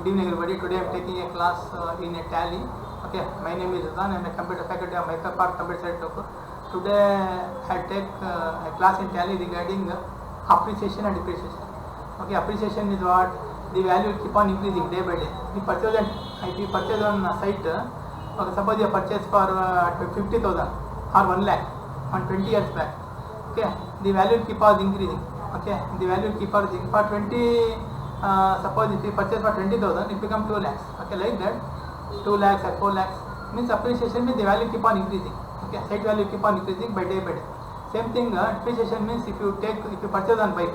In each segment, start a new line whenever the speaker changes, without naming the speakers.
evening everybody. Today I am taking a class in a Tally. Okay, my name is Rizwan. I am a computer faculty of Micro Park Computer Science Toku. Today I take a class in Tally regarding appreciation and depreciation. Okay, appreciation is what the value keep on increasing day by day. If you purchase on a site, okay, suppose you purchase for 50,000 or 1 lakh on 20 years back. Okay, the value keep on increasing. Okay, the value keep on increasing for 20. Suppose if you purchase for 20,000, it becomes 2 lakhs. Okay, like that, 2 lakhs or 4 lakhs means appreciation means the value keep on increasing. Okay, site value keep on increasing by day by day. Same thing, depreciation means if you purchase on bike,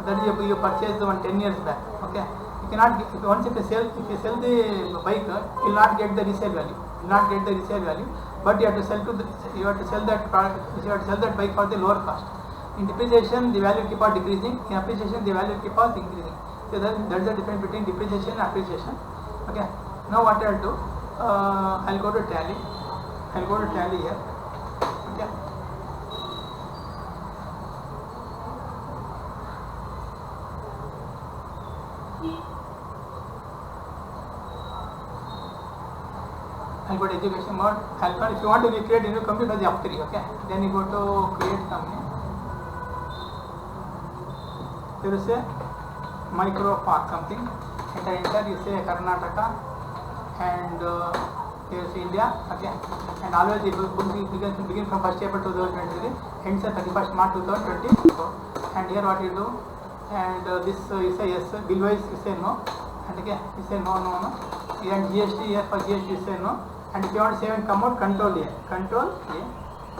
that is you purchased on 10 years back. Okay, you cannot if you sell the bike, you will not get the resale value. You will not get the resale value, but you have to sell that product. You have to sell that bike for the lower cost. In depreciation, the value keep on decreasing. In appreciation, the value keep on increasing. So that's the difference between depreciation and appreciation. Okay. Now what I'll do, I'll go to Tally. I'll go to Tally here. Okay. I'll go to education mode. If you want to recreate a new computer, the F3. Okay. Then you go to create company. Here is a Micro Park something. Enter. You say Karnataka, and here is India. Okay. And always it begin from 1st April 2023, ends at 31st March 2024. And here what you do, and this you say yes. Bill wise you say no, and again you say no. And GST here for GST you say no. And if you want to save and come out, Control A.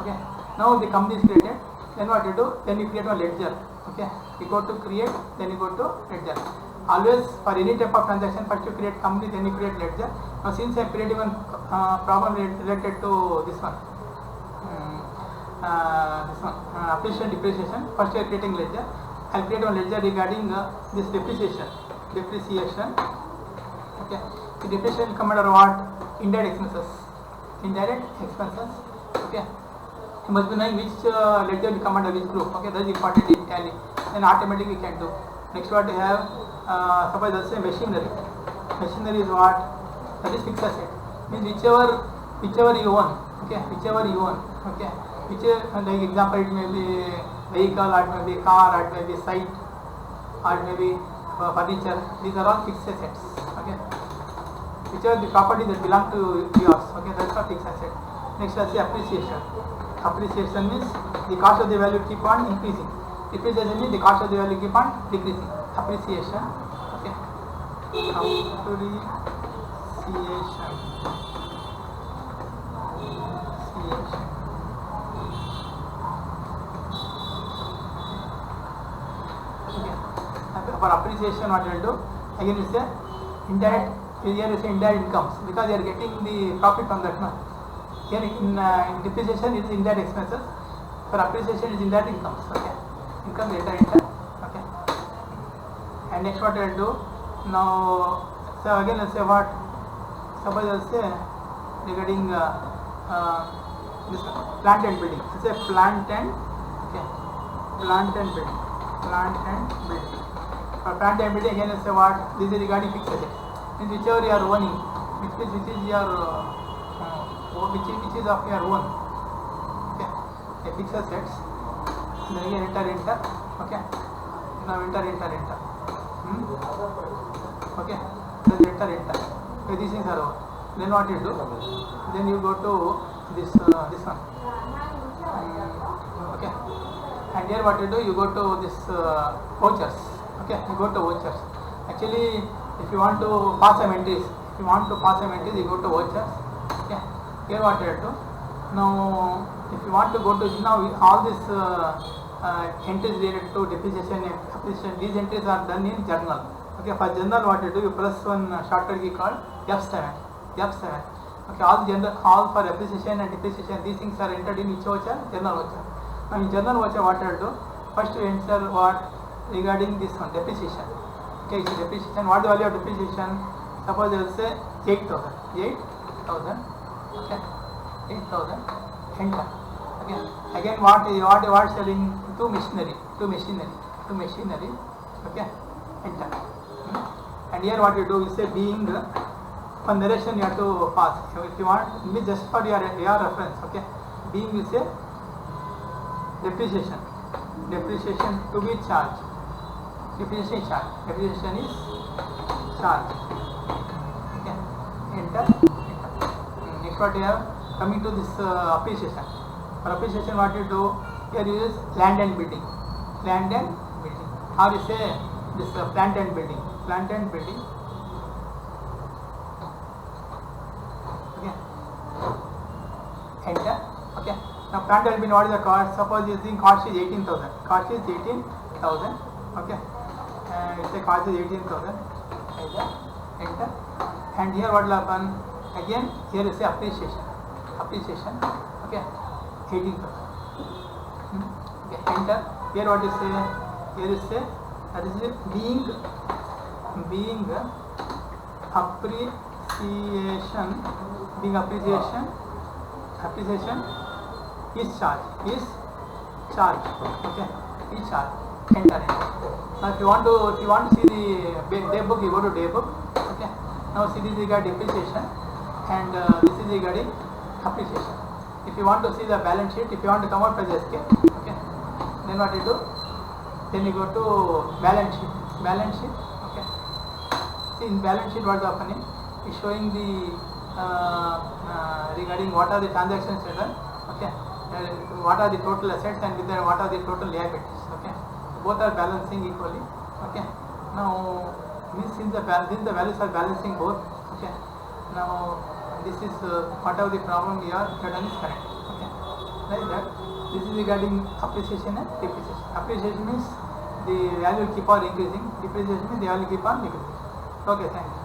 Okay. Now the company is created. Then what you do? Then you create a ledger. Okay. You go to create, then you go to ledger. Always for any type of transaction, first you create company, then you create ledger. Now since I created one problem related to this one, appreciation depreciation. First you are creating ledger. I'll create one ledger regarding this depreciation. Okay. The depreciation will come under what? Indirect expenses. Okay. You must be knowing which ledger will come under which group. Okay, that is important in Tally. Then automatically you can do. Next what you have, suppose let's say machinery. Machinery is what? That is fixed asset. Means whichever you own. Okay, Okay, like example, it may be vehicle, or it may be car, or it may be site, or it may be furniture. These are all fixed assets. Okay, whichever the property that belong to yours. Okay, that's a fixed asset. Next, let's say appreciation. Appreciation means the cost of the value keep on increasing. Depreciation means the cost of the value keep on decreasing. Appreciation. Okay. Appreciation. Okay. For appreciation, what you will do? Again, you say indirect. Here you say indirect incomes because you are getting the profit from that one. Here in depreciation it is indirect expenses. For appreciation it is indirect incomes. Okay. Income enter. Okay. And next what I will do now. So again let's say what. Suppose let's say regarding this plant and building. Let's say plant and building. For plant and building again let's say what. This is regarding fixed assets. Means whichever you are owning, which is your which is of your own. Okay, a fixed assets. Then again enter. Okay, now enter. Okay, then enter. Okay, these things are over. Then what you do? Then you go to this one. Okay, and here what you do? You go to this vouchers. Okay, you go to vouchers. Actually, if you want to pass some entries, you go to vouchers. Okay. Here what you have to. Now, if you want to go to all these entries related to depreciation and appreciation, these entries are done in journal. Okay, for journal what you do, you press one shortcut key called F7. Okay, all for appreciation and depreciation, these things are entered in which voucher? Journal voucher. Now in journal voucher what you do? First you enter what regarding this one depreciation. Okay, it's depreciation. What is the value of depreciation? Suppose I will say 8,000. Okay, 8,000. Enter. Okay. Again, what selling to machinery. Okay. Enter. And And here what you do is say being for narration you have to pass. So if you want me just for your reference, okay, being you say depreciation to be charged. Depreciation is charge. Depreciation is charge. Okay. Enter. Next what you have, coming to this appreciation. For appreciation what you do, here you use land and building. Land and building. How you say this plant and building. Plant and building. Okay. Enter. Okay. Now plant and building, what is the cost? Suppose you think cost is 18,000. Cost is 18,000. Okay. It's a cost is 18,000. Enter. And here what will happen? Again here is a appreciation. Appreciation. Okay. 18,000. Okay. Enter. Here what is say? Here is say that is being appreciation. Being appreciation is charge. Okay. Is charge. Enter. Now if you want to see the day book, you go to day book. Okay. Now see this is regarding depreciation and this is regarding appreciation. If you want to see the balance sheet, if you want to come out for the escape, okay, then what you do? Then you go to balance sheet. Balance sheet. Okay. See in balance sheet what is happening? Is showing the regarding what are the transactions done. Okay. What are the total assets and what are the total liabilities. Okay. Both are balancing equally. Okay. Now since the values are balancing both. Okay. Now this is whatever the problem you are done is correct. Okay. Like that. This is regarding appreciation and depreciation. Appreciation means the value will keep on increasing. Depreciation means the value will keep on decreasing. Okay. Thank you.